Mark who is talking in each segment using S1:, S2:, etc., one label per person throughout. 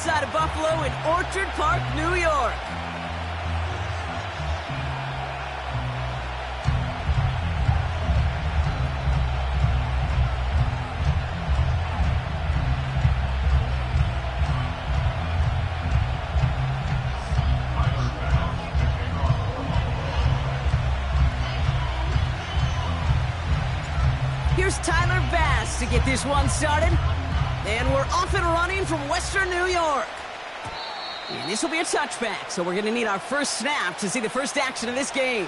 S1: outside of Buffalo in Orchard Park, New York. Here's Tyler Bass to get this one started. And we're off and running from Western New York. And this will be a touchback, so we're going to need our first snap to see the first action of this game.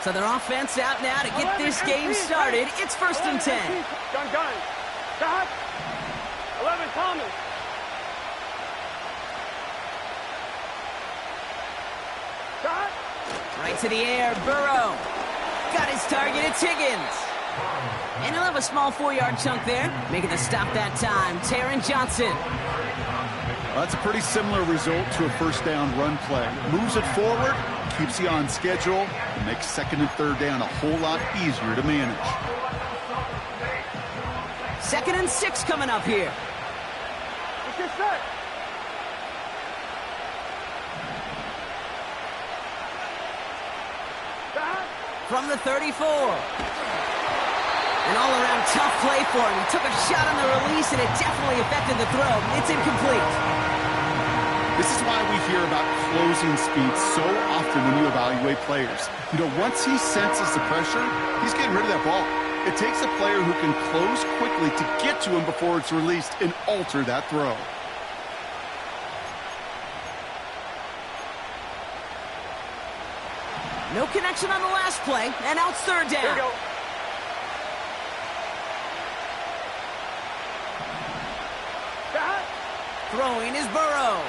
S1: So their offense out now to get this game started. It's 1st and 10.
S2: Gun. Stop. 11, Thomas. Stop.
S1: Right to the air, Burrow. Got his target, it's Higgins. And he'll have a small 4-yard chunk there. Making the stop that time, Taron Johnson.
S3: Well, that's a pretty similar result to a first down run play. Moves it forward, keeps you on schedule, and makes 2nd and 3rd down a whole lot easier to manage.
S1: 2nd and 6 coming up here.
S2: Get set. Stop.
S1: From the 34. An all-around tough play for him. He took a shot on the release, and it definitely affected the throw. It's incomplete.
S3: This is why we hear about closing speed so often when you evaluate players. You know, once he senses the pressure, he's getting rid of that ball. It takes a player who can close quickly to get to him before it's released and alter that throw.
S1: No connection on the last play, and now it's 3rd down.
S2: Here we go. Stop.
S1: Throwing is Burrow.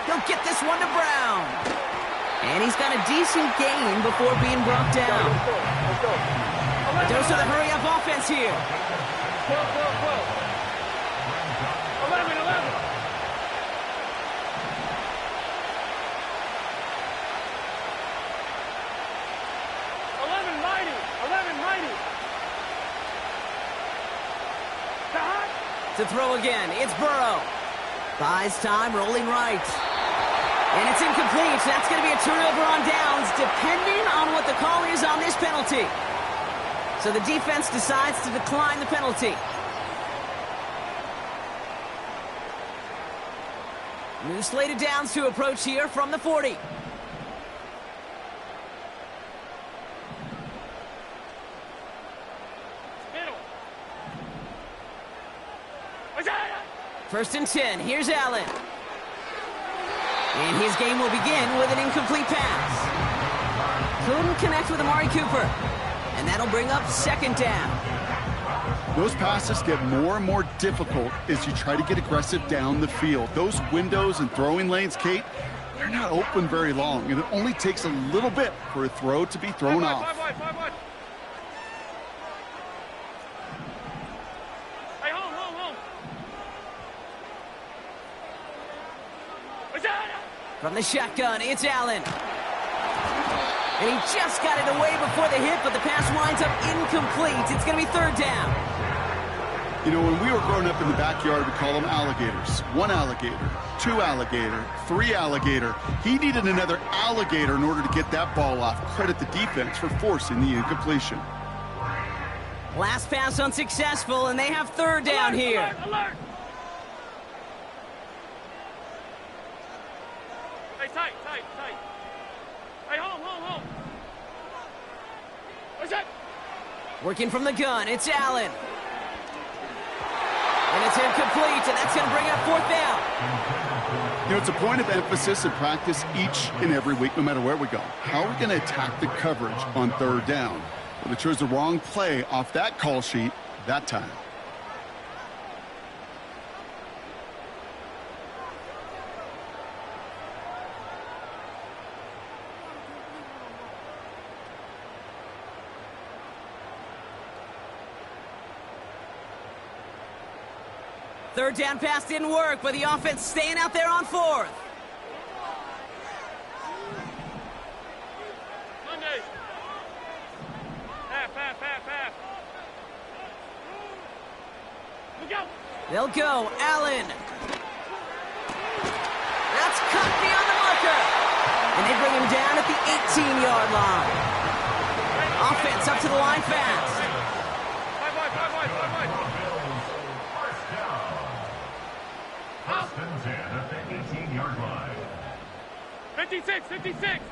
S1: He'll get this one to Brown. And he's got a decent gain before being brought down.
S2: Let's go.
S1: Dose of the hurry-up offense here.
S2: 12. 11. 11 mighty. Stop.
S1: To throw again, it's Burrow. Buys time, rolling right. And it's incomplete. That's going to be a turnover on downs, depending on what the call is on this penalty. So the defense decides to decline the penalty. New slated downs to approach here from the 40.
S2: Middle.
S1: 1st and 10. Here's Allen. And his game will begin with an incomplete pass. Couldn't connect with Amari Cooper. And that'll bring up 2nd down.
S3: Those passes get more and more difficult as you try to get aggressive down the field. Those windows and throwing lanes, Kate, they're not open very long, and it only takes a little bit for a throw to be thrown off.
S2: Five wide. Hey, home.
S1: From the shotgun, it's Allen. And he just got it away before the hit, but the pass winds up incomplete. It's going to be 3rd down.
S3: You know, when we were growing up in the backyard, we call them alligators. 1 alligator, 2 alligator, 3 alligator. He needed another alligator in order to get that ball off. Credit the defense for forcing the incompletion.
S1: Last pass unsuccessful, and they have 3rd down here.
S2: Alert. Hey, tight. Hey, home. What's that?
S1: Working from the gun, it's Allen. And it's incomplete, and that's going to bring up 4th down.
S3: You know, it's a point of emphasis in practice each and every week, no matter where we go. How are we going to attack the coverage on 3rd down? Well, they chose the wrong play off that call sheet that time.
S1: Third down pass didn't work, but the offense staying out there on fourth.
S2: Monday. Half. Look out.
S1: They'll go. Allen. That's cut beyond the marker. And they bring him down at the 18-yard line. Offense up to the line fast.
S2: 56.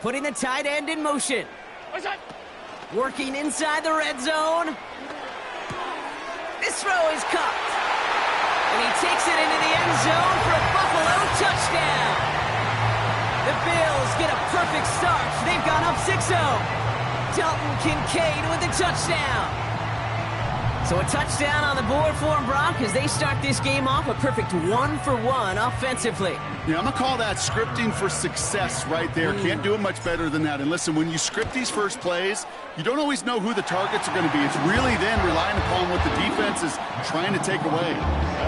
S1: Putting the tight end in motion.
S2: What's that?
S1: Working inside the red zone. This throw is caught. And he takes it into the end zone for a Buffalo touchdown. The Bills get a perfect start. They've gone up 6-0. Dalton Kincaid with the touchdown. So a touchdown on the board for them, Brock, as they start this game off a perfect 1-for-1 offensively.
S3: Yeah, I'm going to call that scripting for success right there. Can't do it much better than that. And listen, when you script these first plays, you don't always know who the targets are going to be. It's really then relying upon what the defense is trying to take away.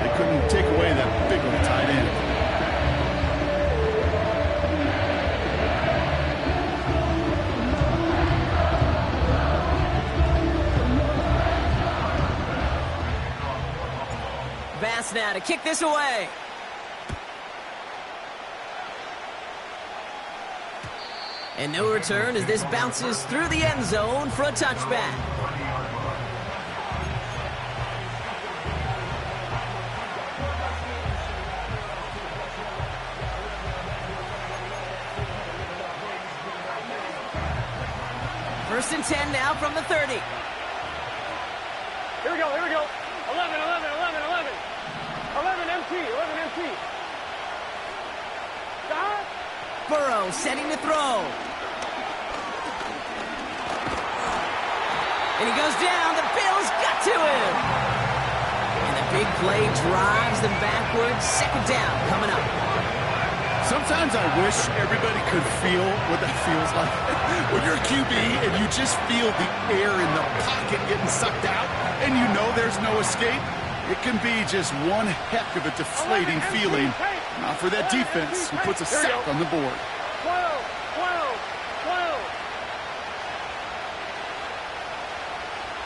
S3: They couldn't take away that big old tight end.
S1: Bass now to kick this away. And no return as this bounces through the end zone for a touchback. First and 10 now from the 30.
S2: Here we go. 11 MT. Stop.
S1: Burrow setting to throw. And he goes down. The Bills got to him. And the big play drives them backwards. Second down coming up.
S3: Sometimes I wish everybody could feel what that feels like. When you're a QB and you just feel the air in the pocket getting sucked out and you know there's no escape, it can be just one heck of a deflating feeling. Not for that defense who puts a sack on the board.
S2: 12.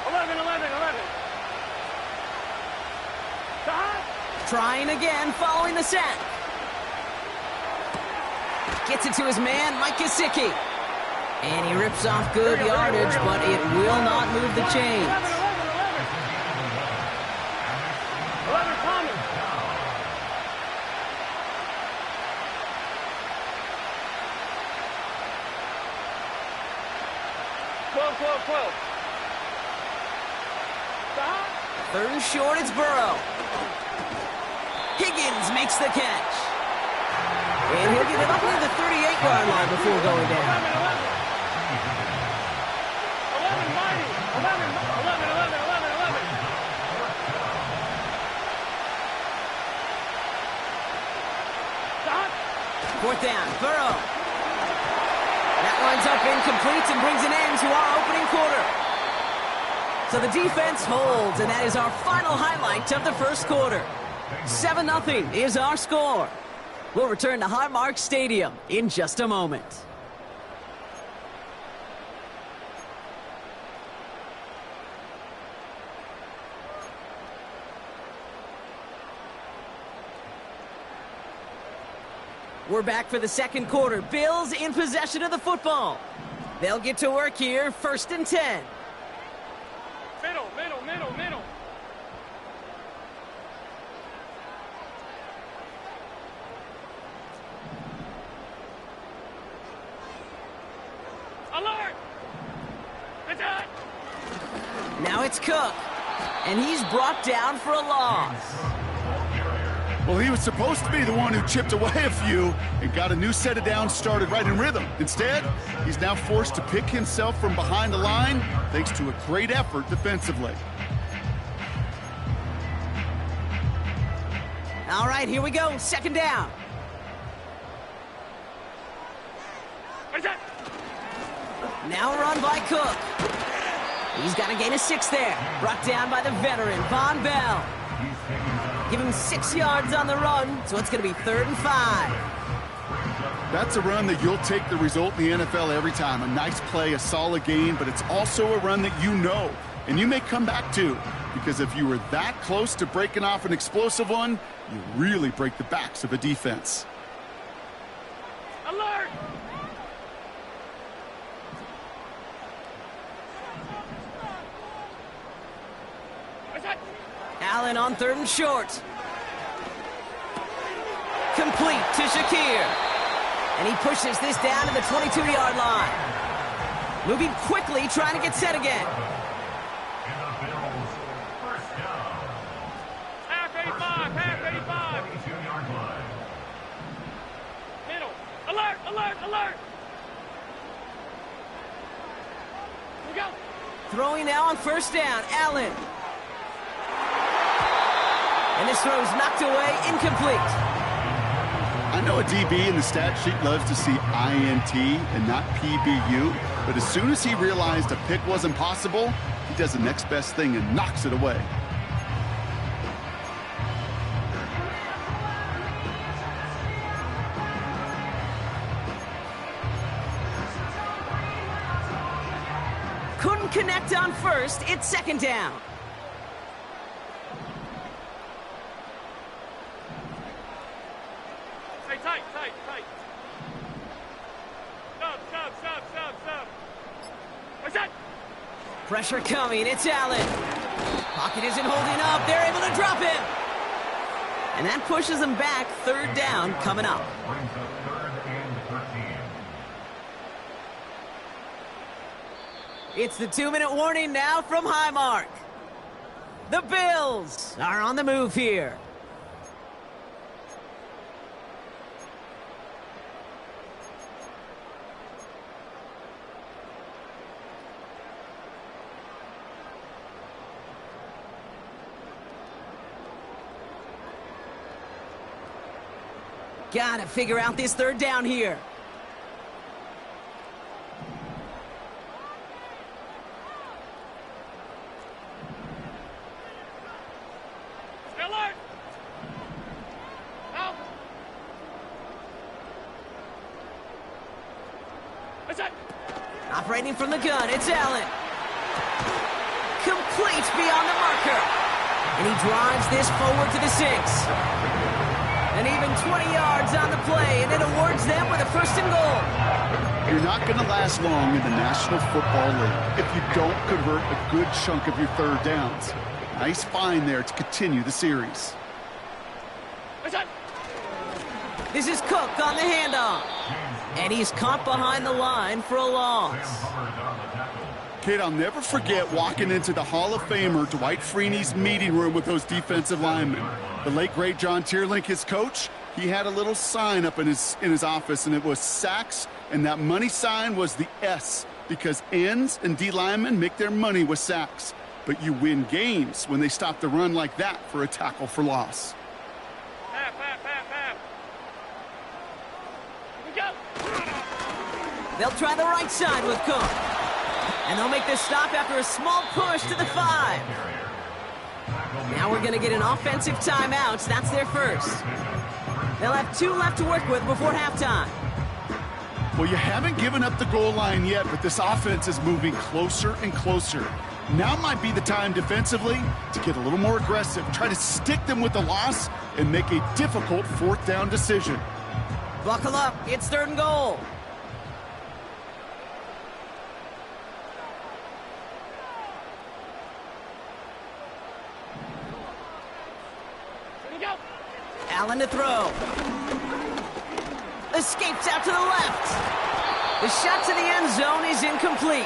S2: 11. Stop.
S1: Trying again following the sack. Gets it to his man, Mike Gesicki. And he rips off good yardage, but it will not move the chains.
S2: 11 Thomas. Twelve. Stop.
S1: Third and short, it's Burrow. Higgins makes the catch. And he'll get it up near the 38-yard line before going down.
S2: 11 mighty. 11. Stop.
S1: Fourth down, Burrow. That lines up incomplete and brings an end to our opening quarter. So the defense holds, and that is our final highlight of the first quarter. 7-0 is our score. We'll return to Highmark Stadium in just a moment. We're back for the second quarter. Bills in possession of the football. They'll get to work here, first and 10.
S2: Middle. Alert! It's out!
S1: Now it's Cook, and he's brought down for a loss.
S3: Well, he was supposed to be the one who chipped away a few and got a new set of downs started right in rhythm. Instead, he's now forced to pick himself from behind the line thanks to a great effort defensively.
S1: All right, here we go. Second down.
S2: What is that?
S1: Now run by Cook. He's got to gain a 6 there. Brought down by the veteran, Von Bell. Give him 6 yards on the run, so it's going to be 3rd and 5.
S3: That's a run that you'll take the result in the NFL every time. A nice play, a solid gain, but it's also a run that you know, and you may come back to, because if you were that close to breaking off an explosive one, you really break the backs of a defense.
S2: Alert!
S1: Allen on 3rd and short. Complete to Shakir. And he pushes this down to the 22-yard line. Moving quickly, trying to get set again.
S2: Half 85. Middle. Alert! Here we go.
S1: Throwing now on 1st down, Allen. And this throw's knocked away, incomplete.
S3: I know a DB in the stat sheet loves to see INT and not PBU, but as soon as he realized a pick wasn't possible, he does the next best thing and knocks it away.
S1: Couldn't connect on 1st, it's 2nd down.
S2: Tight. Stop. What's that?
S1: Pressure coming, it's Allen. Pocket isn't holding up, they're able to drop him. And that pushes them back, 3rd down coming up. It's the 2-minute warning now from Highmark. The Bills are on the move here. Gotta figure out this 3rd down here.
S2: Alert! Out! What's that?
S1: Operating from the gun, it's Allen. Complete beyond the marker. And he drives this forward to the 6. And even 20 yards on the play, and it awards them with a 1st and goal.
S3: You're not going to last long in the National Football League if you don't convert a good chunk of your 3rd downs. Nice find there to continue the series.
S2: What's that?
S1: This is Cook on the handoff. And he's caught behind the line for a loss.
S3: Kid, I'll never forget walking into the Hall of Famer Dwight Freeney's meeting room with those defensive linemen. The late, great John Tierlink, his coach, he had a little sign up in his office, and it was sacks, and that money sign was the S, because ends and D linemen make their money with sacks. But you win games when they stop the run like that for a tackle for loss.
S2: Half. Here we go.
S1: They'll try the right side with Cook. And they'll make this stop after a small push to the 5. Now we're going to get an offensive timeout. That's their 1st. They'll have 2 left to work with before halftime.
S3: Well, you haven't given up the goal line yet, but this offense is moving closer and closer. Now might be the time defensively to get a little more aggressive, try to stick them with the loss, and make a difficult 4th down decision.
S1: Buckle up. It's 3rd and goal. Allen to throw. Escapes out to the left. The shot to the end zone is incomplete.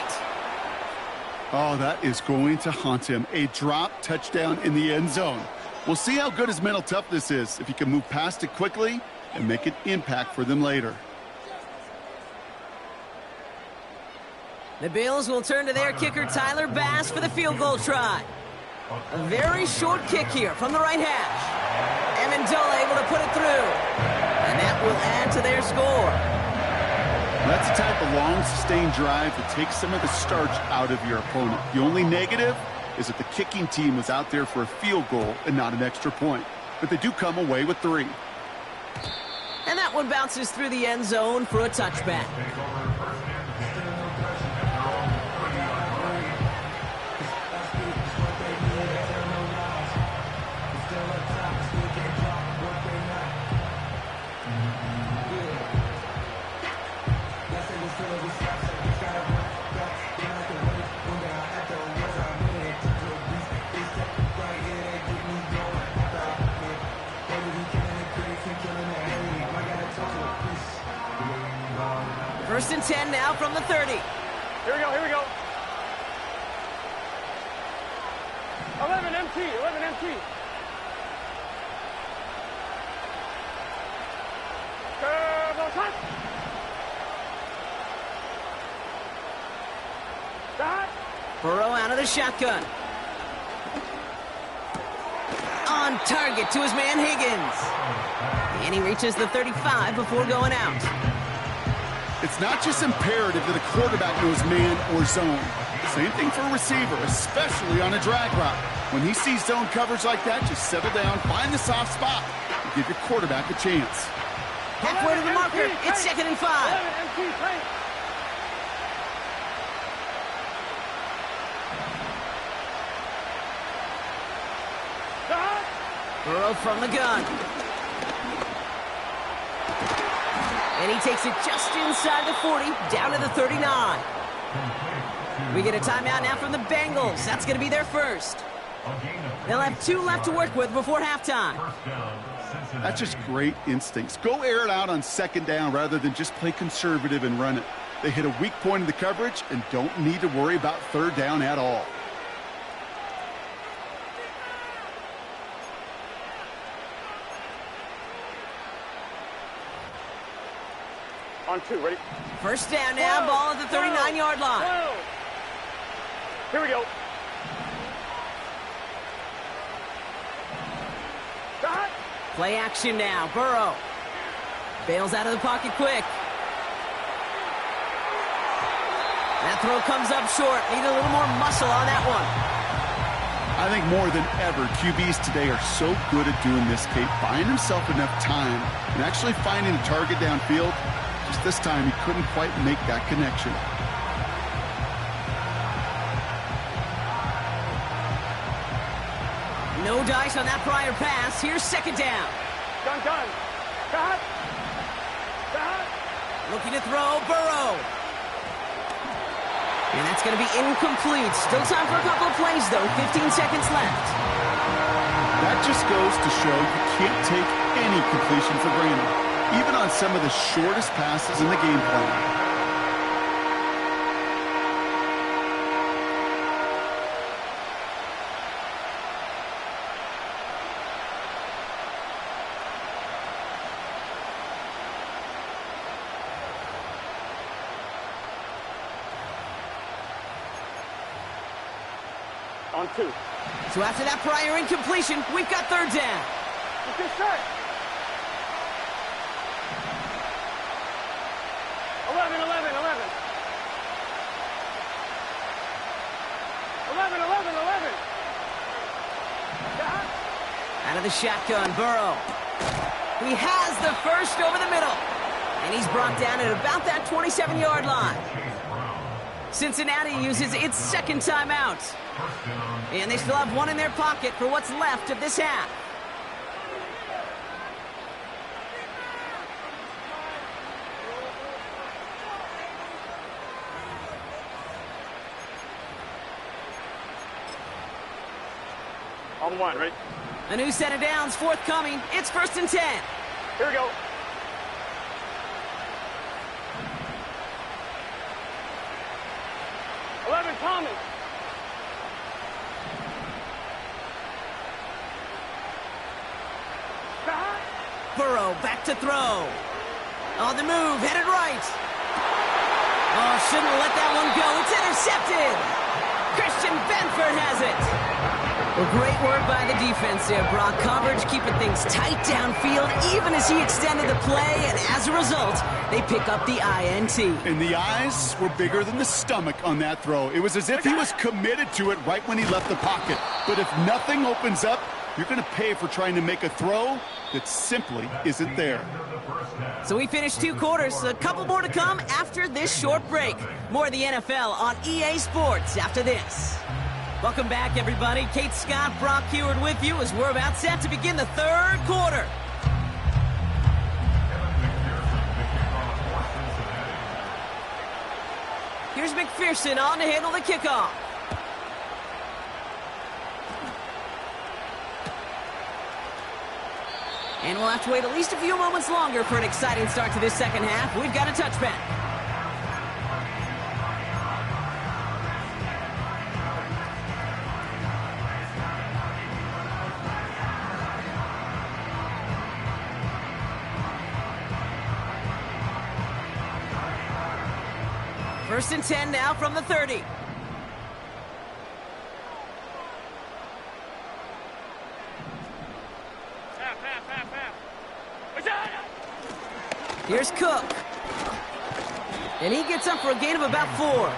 S3: Oh, that is going to haunt him. A drop touchdown in the end zone. We'll see how good his mental toughness is, if he can move past it quickly and make an impact for them later.
S1: The Bills will turn to their kicker, Tyler Bass, for the field goal try. A very short kick here from the right hash. Amendola able to put it through. And that will add to their score.
S3: That's the type of long, sustained drive that takes some of the starch out of your opponent. The only negative is that the kicking team was out there for a field goal and not an extra point. But they do come away with 3.
S1: And that one bounces through the end zone for a touchback. First and 10 now from the 30.
S2: Here we go, here we go. 11 MT, 11 MT. Turbo touch. That.
S1: Burrow out of the shotgun. On target to his man Higgins. And he reaches the 35 before going out.
S3: It's not just imperative that a quarterback knows man or zone. Same thing for a receiver, especially on a drag route. When he sees zone coverage like that, just settle down, find the soft spot, and give your quarterback a chance.
S1: Halfway to the marker, it's 2nd and 5.
S2: 11 MT, tight.
S1: Burrow from the gun. And he takes it just inside the 40, down to the 39. We get a timeout now from the Bengals. That's going to be their first. They'll have 2 left to work with before halftime.
S3: That's just great instincts. Go air it out on 2nd down rather than just play conservative and run it. They hit a weak point in the coverage and don't need to worry about 3rd down at all.
S2: On 2, ready?
S1: First down now, ball at the 39-yard line.
S2: Whoa. Here we go. Got.
S1: Play action now, Burrow. Bails out of the pocket quick. That throw comes up short. Need a little more muscle on that one.
S3: I think more than ever, QBs today are so good at doing this, Kate, buying himself enough time and actually finding a target downfield. Just this time, he couldn't quite make that connection.
S1: No dice on that prior pass. Here's 2nd down.
S2: Gun. Got.
S1: Looking to throw, Burrow. And that's going to be incomplete. Still time for a couple of plays, though. 15 seconds left.
S3: That just goes to show you can't take any completion for granted, even on some of the shortest passes in the game plan.
S2: On 2.
S1: So after that prior incompletion, we've got 3rd down.
S2: Get set. 11. 11. Got.
S1: Out of the shotgun, Burrow. He has the first over the middle. And he's brought down at about that 27-yard line. Cincinnati uses its 2nd timeout. And they still have 1 in their pocket for what's left of this half.
S2: On 1, ready?
S1: A new set of downs forthcoming. It's 1st and 10.
S2: Here we go. Thomas.
S1: Burrow back to throw. On the move, headed right. Oh, shouldn't have let that one go. It's intercepted. Christian Benford has it. Well, great work by the defense there, Brock. Coverage keeping things tight downfield, even as he extended the play, and as a result, they pick up the INT.
S3: And the eyes were bigger than the stomach on that throw. It was as if he was committed to it right when he left the pocket. But if nothing opens up, you're going to pay for trying to make a throw that simply isn't there.
S1: So we finished 2 quarters. A couple more to come after this short break. More of the NFL on EA Sports after this. Welcome back, everybody. Kate Scott, Brock Heward with you as we're about set to begin the 3rd quarter. Here's McPherson on to handle the kickoff. And we'll have to wait at least a few moments longer for an exciting start to this second half. We've got a touchback. First and 10 now from the 30. Here's Cook. And he gets up for a gain of about 4.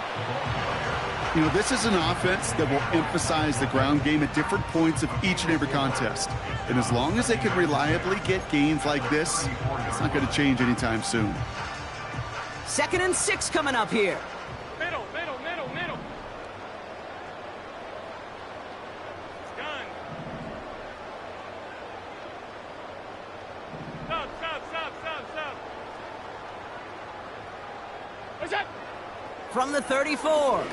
S3: You know, this is an offense that will emphasize the ground game at different points of each and every contest. And as long as they can reliably get gains like this, it's not going to change anytime soon.
S1: 2nd and 6 coming up here.
S2: Middle. It's done. Stop. What's that?
S1: From the 34. Pocket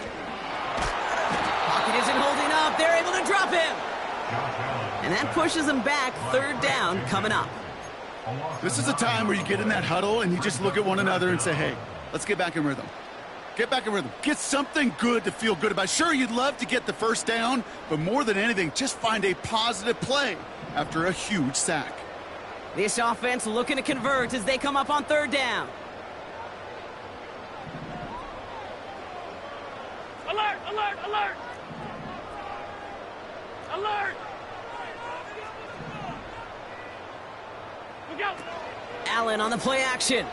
S1: isn't holding up. They're able to drop him. And that pushes them back. 3rd down coming up.
S3: This is a time where you get in that huddle and you just look at one another and say, hey, let's get back in rhythm. Get back in rhythm. Get something good to feel good about. Sure, you'd love to get the first down, but more than anything, just find a positive play after a huge sack.
S1: This offense looking to convert as they come up on 3rd down.
S2: Alert! Look out!
S1: Allen on the play action.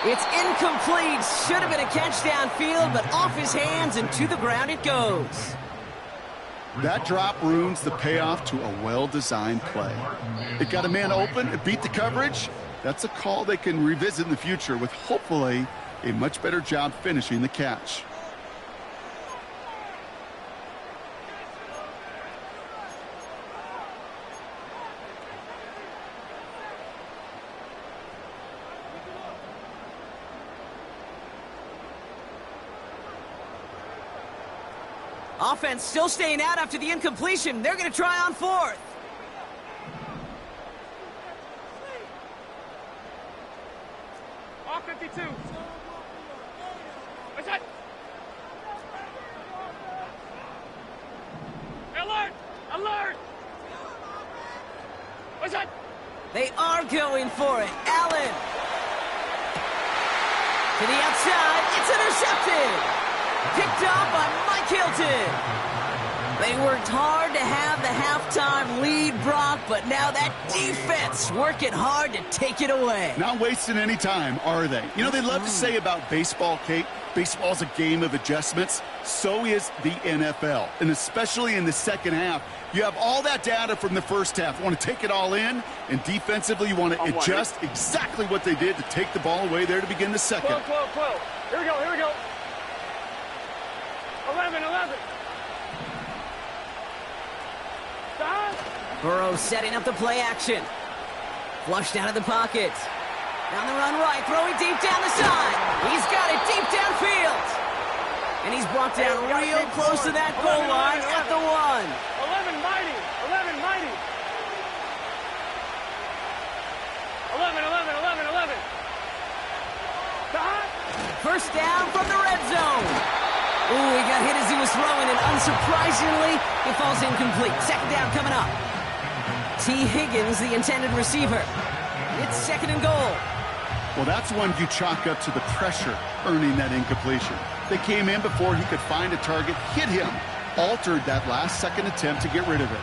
S1: It's incomplete. Should have been a catch downfield, but off his hands and to the ground it goes.
S3: That drop ruins the payoff to a well-designed play. It got a man open, it beat the coverage. That's a call they can revisit in the future with hopefully a much better job finishing the catch.
S1: Offense still staying out after the incompletion. They're going to try on 4th.
S2: All 52. What's that? Alert! What's that?
S1: They are going for it. Allen. To the outside. It's intercepted. Picked up by Mike Hilton. They worked hard to have the halftime lead, Brock, but now that defense working hard to take it away.
S3: Not wasting any time, are they? You know, they love to say about baseball, Kate, baseball's a game of adjustments. So is the NFL, and especially in the second half. You have all that data from the first half. You want to take it all in, and defensively you want to adjust exactly what they did to take the ball away there to begin the second.
S2: 12. Here we go. 11. Stop.
S1: Burrow setting up the play action. Flushed out of the pocket. Down the run right, throwing deep down the side. He's got it deep downfield. And he's brought down real close to that goal line at the 1.
S2: 11 mighty. 11. Stop.
S1: First down from the red zone. Ooh, he got hit as he was throwing, and unsurprisingly, it falls incomplete. 2nd down coming up. T. Higgins, the intended receiver. It's 2nd and goal.
S3: Well, that's one you chalk up to the pressure earning that incompletion. They came in before he could find a target, hit him. altered that last-second attempt to get rid of it.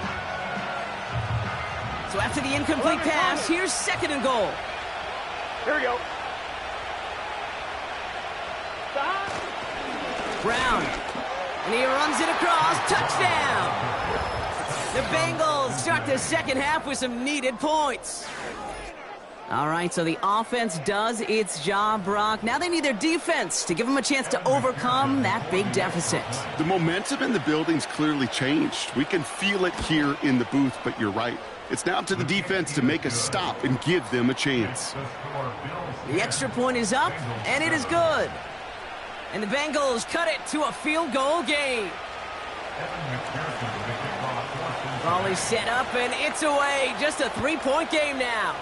S1: So after the incomplete pass, here's 2nd and goal.
S2: Here we go. Stop.
S1: Brown. And he runs it across. Touchdown. The Bengals start the second half with some needed points. All right, so the offense does its job, Brock. Now they need their defense to give them a chance to overcome that big deficit.
S3: The momentum in the building's clearly changed. We can feel it here in the booth, but you're right. It's now up to the defense to make a stop and give them a chance.
S1: The extra point is up, and it is good. And the Bengals cut it to a field goal game. Ball is set up, and it's away. Just a 3-point game now.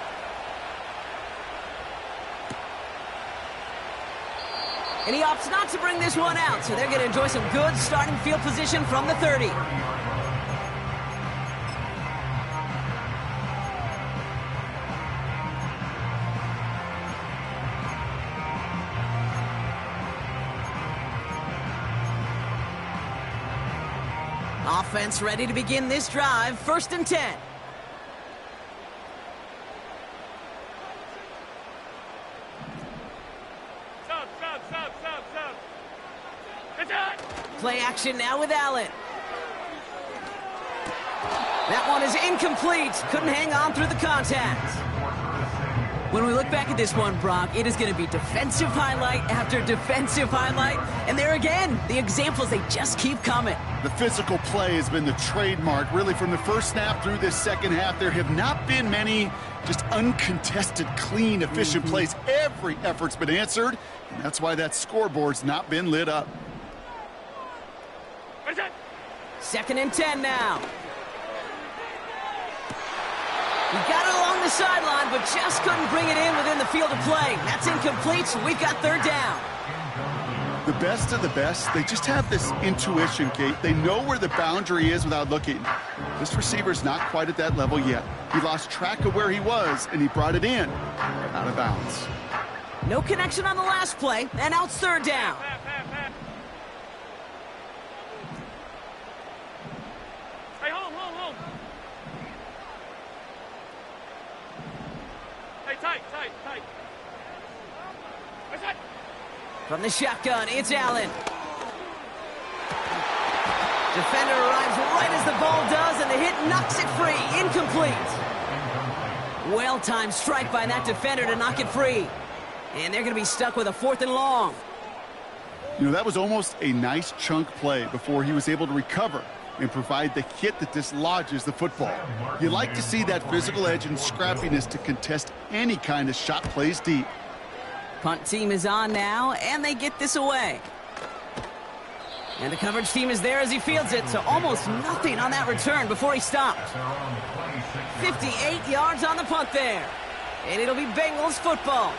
S1: And he opts not to bring this one out, so they're going to enjoy some good starting field position from the 30. Offense ready to begin this drive. 1st and 10.
S2: Stop. It's out.
S1: Play action now with Allen. That one is incomplete. Couldn't hang on through the contact. When we look back at this one, Brock, it is going to be defensive highlight after defensive highlight. And there again, the examples, they just keep coming.
S3: The physical play has been the trademark, really, from the first snap through this second half. There have not been many just uncontested, clean, efficient plays. Every effort's been answered, and that's why that scoreboard's not been lit up.
S1: 2nd and 10 now. He got it along the sideline, but just couldn't bring it in within the field of play. That's incomplete, so we've got 3rd down.
S3: The best of the best, they just have this intuition, Kate. They know where the boundary is without looking. This receiver's not quite at that level yet. He lost track of where he was, and he brought it in, out of bounds.
S1: No connection on the last play, and now it's 3rd down.
S2: Hey, hold. Hey, tight.
S1: From the shotgun, it's Allen. Defender arrives right as the ball does, and the hit knocks it free. Incomplete. Well-timed strike by that defender to knock it free. And they're going to be stuck with a 4th and long.
S3: You know, that was almost a nice chunk play before he was able to recover and provide the hit that dislodges the football. You like to see that physical edge and scrappiness to contest any kind of shot plays deep.
S1: Punt team is on now, and they get this away. And the coverage team is there as he fields it, so almost nothing on that return before he stopped. 58 yards on the punt there. And it'll be Bengals football.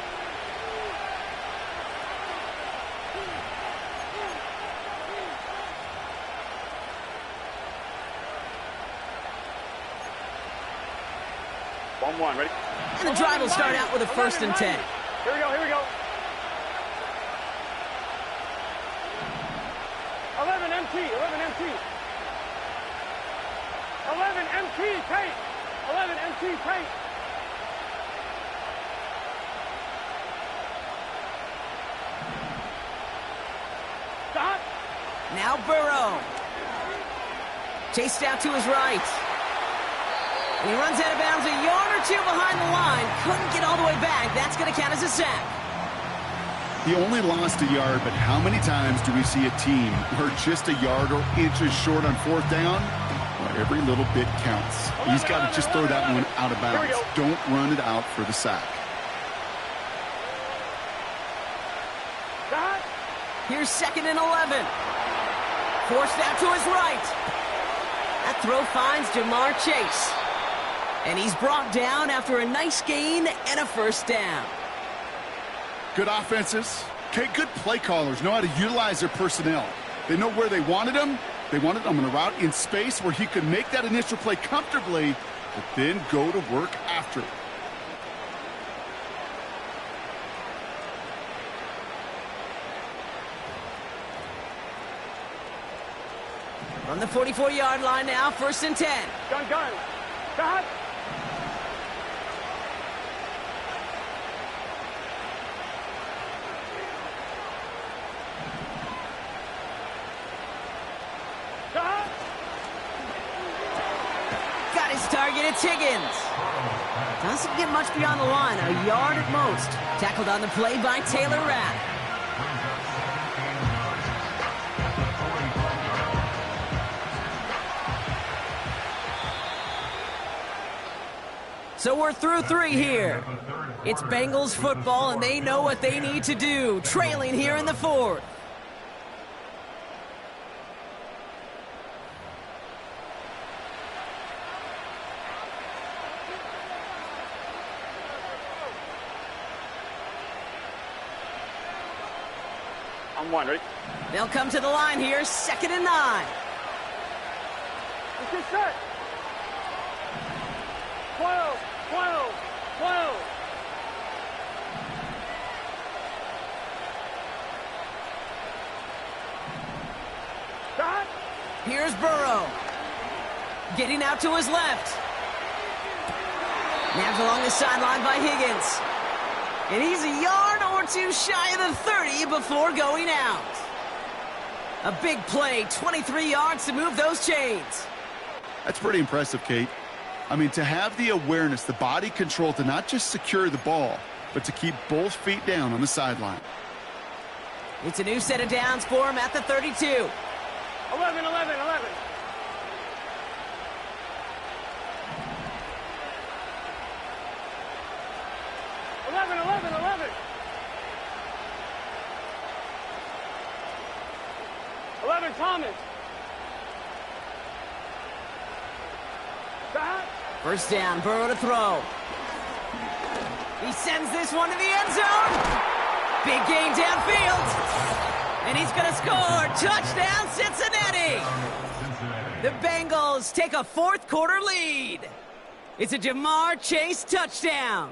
S2: One, ready?
S1: And the drive will start out with a 1st and 10.
S2: Here we go. 11 MT. 11 MT, Kate. 11 MT, Kate. Stop.
S1: Now Burrow. Chased out to his right. And he runs out of bounds a yard or 2 behind the line. Couldn't get all the way back. That's going to count as a sack.
S3: He only lost a yard, but how many times do we see a team who are just a yard or inches short on 4th down? Well, every little bit counts. He's got to just throw that one out of bounds. Don't run it out for the sack.
S1: Here's 2nd and 11. Forced out to his right. That throw finds Jamar Chase. And he's brought down after a nice gain and a 1st down.
S3: Good offenses. Okay, good play callers know how to utilize their personnel. They know where they wanted him. They wanted him on a route in space where he could make that initial play comfortably, but then go to work after it.
S1: From the 44-yard line now, 1st and 10.
S2: Gun, gun. Got. Got.
S1: Got his target, it's Higgins. Doesn't get much beyond the line, a yard at most. Tackled on the play by Taylor Rapp. So we're through 3 here. It's Bengals football, and they know what they need to do, trailing here in the 4th.
S2: I'm one, ready?
S1: They'll come to the line here, 2nd and 9.
S2: Let's get set. 12, 12, 12. Got.
S1: Here's Burrow. Getting out to his left. Nabbed along the sideline by Higgins. And he's a yard or two shy of the 30 before going out. A big play, 23 yards to move those chains.
S3: That's pretty impressive, Kate. I mean, to have the awareness, the body control to not just secure the ball, but to keep both feet down on the sideline.
S1: It's a new set of downs for him at the 32.
S2: 11, 11, 11. Thomas. Got.
S1: 1st down, Burrow to throw. He sends this one to the end zone. Big gain downfield. And he's going to score. Touchdown, Cincinnati. The Bengals take a 4th quarter lead. It's a Jamar Chase touchdown.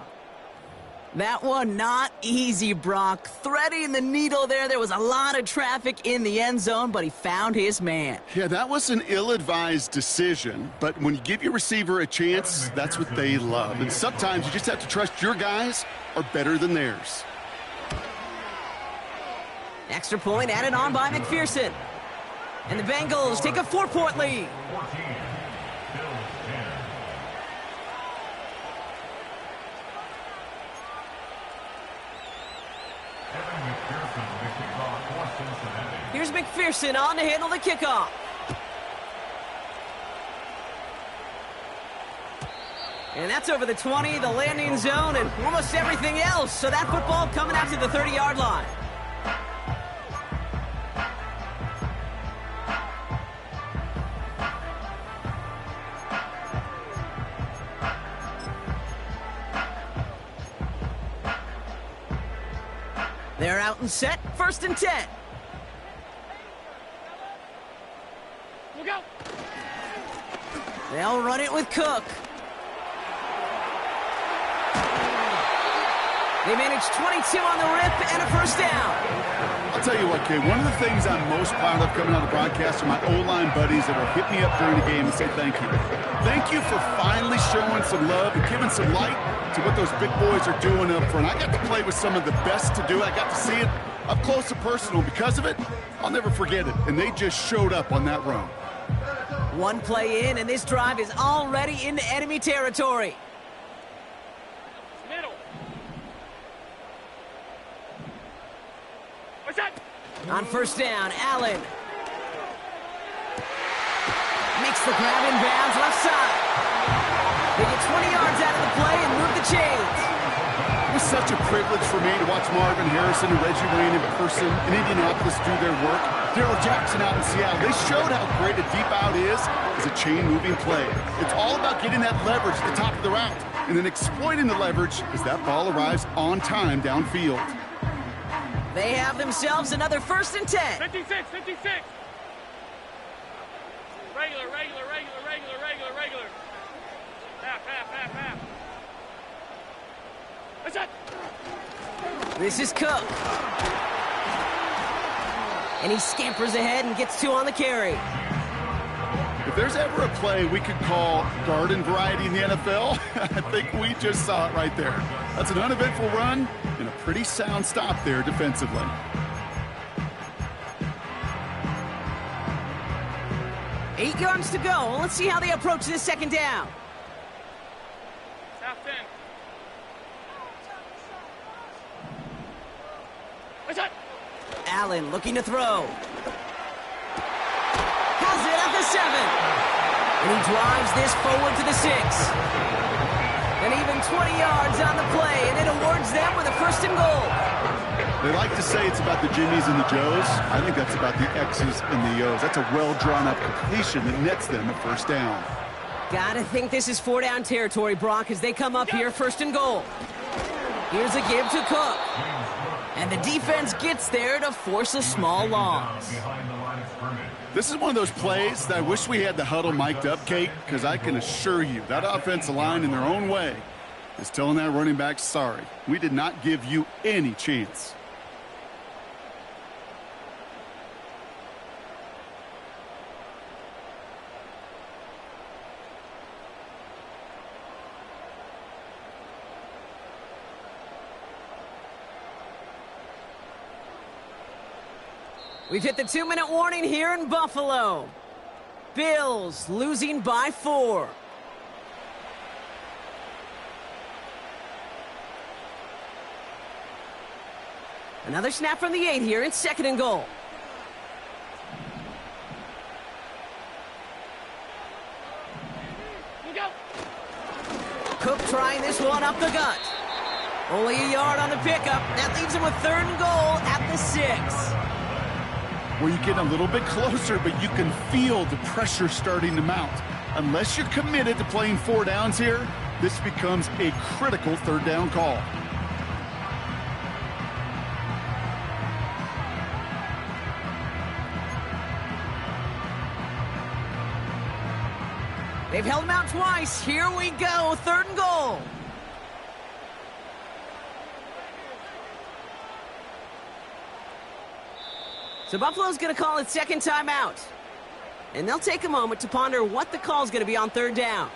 S1: That one not easy, Brock. Threading the needle there. There was a lot of traffic in the end zone, but he found his man.
S3: Yeah, that was an ill-advised decision, but when you give your receiver a chance, that's what they love. And sometimes you just have to trust your guys are better than theirs.
S1: Extra point added on by McPherson. And the Bengals take a 4-point lead. Here's McPherson on to handle the kickoff. And that's over the 20, the landing zone, and almost everything else. So that football coming out to the 30-yard line. They're out and set, 1st and 10.
S2: Look out.
S1: They'll run it with Cook. They managed 22 on the rip and a 1st down.
S3: I'll tell you what, Kay, one of the things I'm most proud of coming out of the broadcast are my O-line buddies that will hit me up during the game and say thank you. Thank you for finally showing some love and giving some light to what those big boys are doing up front. I got to play with some of the best to do it. I got to see it up close and personal. Because of it, I'll never forget it. And they just showed up on that run.
S1: One play in, and this drive is already into enemy territory.
S2: Middle. What's that?
S1: On 1st down, Allen makes the grab in bounds left side. They get 20 yards out of the play and move the chains.
S3: It was such a privilege for me to watch Marvin Harrison and Reggie Wayne in person in Indianapolis do their work. Darryl Jackson out in Seattle. They showed how great a deep out is as a chain-moving play. It's all about getting that leverage at the top of the route and then exploiting the leverage as that ball arrives on time downfield.
S1: They have themselves another 1st and 10.
S2: 56, 56. Regular, regular, regular, regular, regular, regular. Half. What's that?
S1: This is Cook. And he scampers ahead and gets 2 on the carry.
S3: If there's ever a play we could call garden variety in the NFL, I think we just saw it right there. That's an uneventful run and a pretty sound stop there defensively.
S1: Eight yards to go. Let's see how they approach this second down.
S2: South 10.
S1: Allen looking to throw. Has it at the 7. And he drives this forward to the 6. And even 20 yards on the play, and it awards them with a 1st and goal.
S3: They like to say it's about the Jimmies and the Joes. I think that's about the X's and the O's. That's a well-drawn-up completion that nets them a 1st down.
S1: Gotta think this is 4-down territory, Brock, as they come up here 1st and goal. Here's a give to Cook. And the defense gets there to force a small loss.
S3: This is one of those plays that I wish we had the huddle mic'd up, Kate, because I can assure you that offensive line in their own way is telling that running back, sorry, we did not give you any chance.
S1: We've hit the 2-minute warning here in Buffalo. Bills losing by 4. Another snap from the 8 here. It's 2nd and goal. Cook trying this one up the gut. Only a yard on the pickup. That leaves him with 3rd and goal at the 6.
S3: Where you get a little bit closer, but you can feel the pressure starting to mount. Unless you're committed to playing 4 downs here, this becomes a critical 3rd down call.
S1: They've held him out twice. Here we go. 3rd and goal. So Buffalo's going to call it 2nd timeout. And they'll take a moment to ponder what the call is going to be on 3rd down.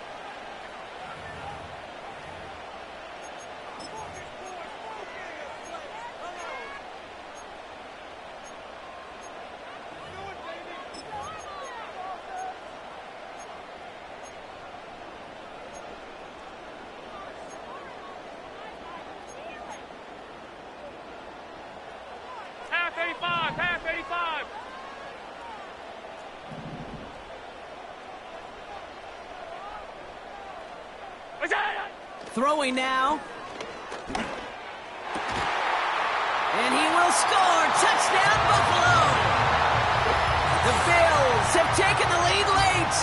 S1: Throwing now. And he will score. Touchdown, Buffalo. The Bills have taken the lead late.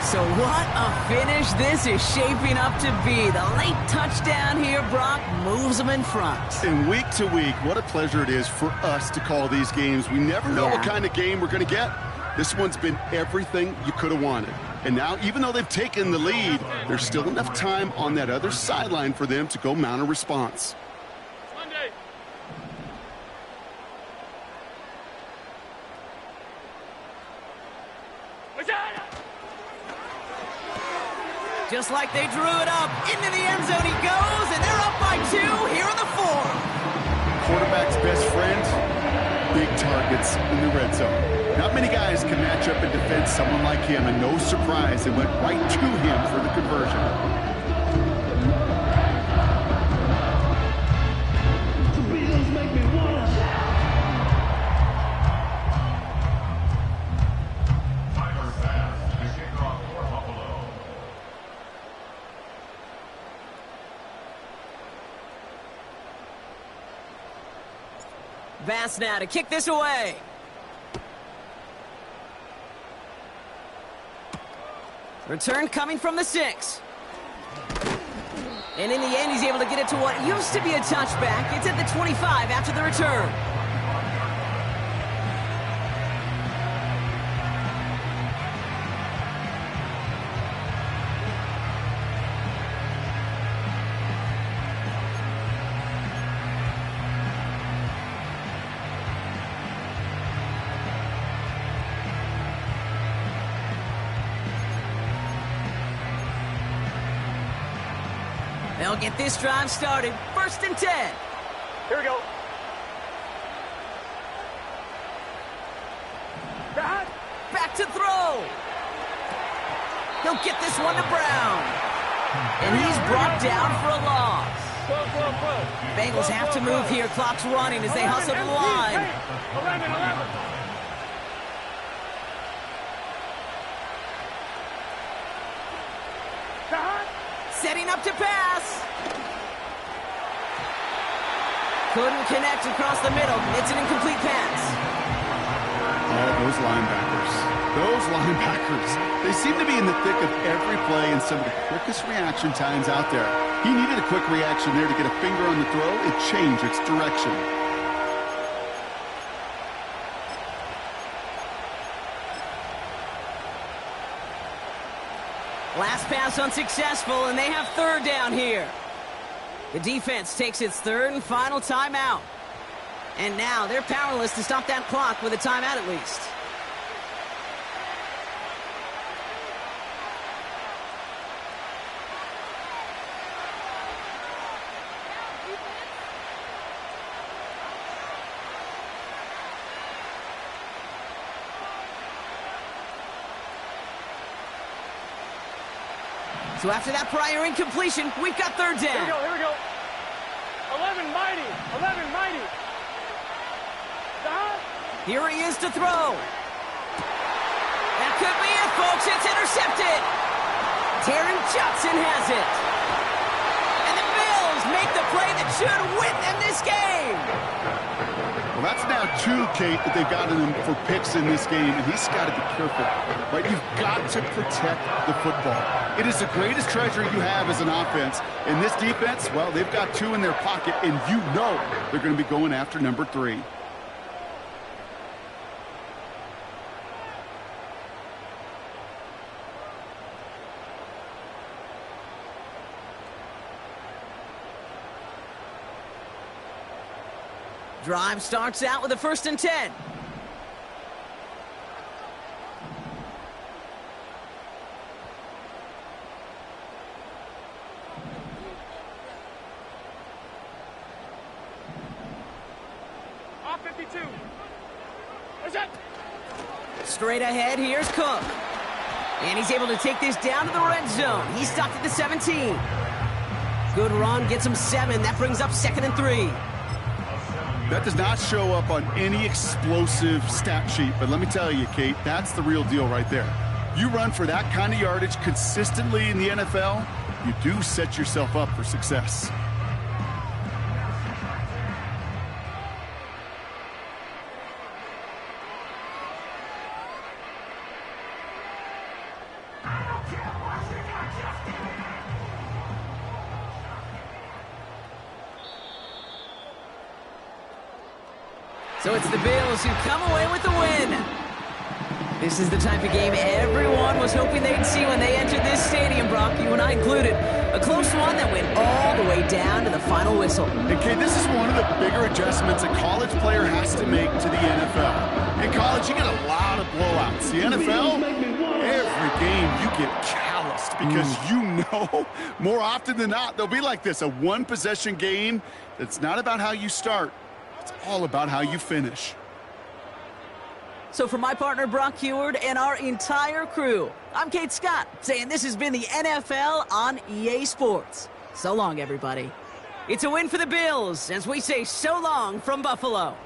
S1: So what a finish this is shaping up to be. The late touchdown here, Brock, moves them in front.
S3: And week to week, what a pleasure it is for us to call these games. We never know what kind of game we're going to get. This one's been everything you could have wanted. And now, even though they've taken the lead, there's still enough time on that other sideline for them to go mount a response.
S2: Sunday.
S1: Just like they drew it up, into the end zone he goes, and they're up by 2 here in the 4th.
S3: Quarterback's best friend, big targets in the red zone. Not many guys can match up and defend someone like him, and no surprise, it went right to him for the conversion.
S1: Bass now to kick this away. Return coming from the 6. And in the end, he's able to get it to what used to be a touchback. It's at the 25 after the return. They'll get this drive started. 1st and 10.
S2: Here we go.
S1: Back to throw. He'll get this one to Brown. And he's brought down for a loss. Bengals have to move here. Clock's running as they hustle to the line.
S2: 11.
S1: Setting up to pass. Couldn't connect across the middle. It's an incomplete pass.
S3: Oh, those linebackers. They seem to be in the thick of every play and some of the quickest reaction times out there. He needed a quick reaction there to get a finger on the throw and change its direction.
S1: Last pass unsuccessful, and they have 3rd down here. The defense takes its 3rd and final timeout. And now they're powerless to stop that clock with a timeout at least. So after that prior incompletion, we've got 3rd down.
S2: Here we go. 11 mighty.
S1: Here he is to throw. That could be it, folks. It's intercepted. Taron Johnson has it. And the Bills make the play that should win them this game.
S3: Well, that's now 2, Kate, that they've gotten him for picks in this game, and he's got to be careful. Right? You've got to protect the football. It is the greatest treasure you have as an offense. And this defense, well, they've got 2 in their pocket, and you know they're going to be going after number 3.
S1: Drive starts out with a 1st and 10.
S2: Off 52. Is it?
S1: Straight ahead, here's Cook. And he's able to take this down to the red zone. He's stopped at the 17. Good run, gets him 7. That brings up 2nd and 3.
S3: That does not show up on any explosive stat sheet, but let me tell you, Kate, that's the real deal right there. You run for that kind of yardage consistently in the NFL, you do set yourself up for success.
S1: So it's the Bills who come away with the win. This is the type of game everyone was hoping they'd see when they entered this stadium, Brock, you and I included. A close one that went all the way down to the final whistle.
S3: And, Kate, this is one of the bigger adjustments a college player has to make to the NFL. In college, you get a lot of blowouts. The NFL, every game you get calloused because you know more often than not they'll be like this, a one-possession game that's not about how you start. It's all about how you finish.
S1: So for my partner, Brock Heward, and our entire crew, I'm Kate Scott, saying this has been the NFL on EA Sports. So long, everybody. It's a win for the Bills as we say so long from Buffalo.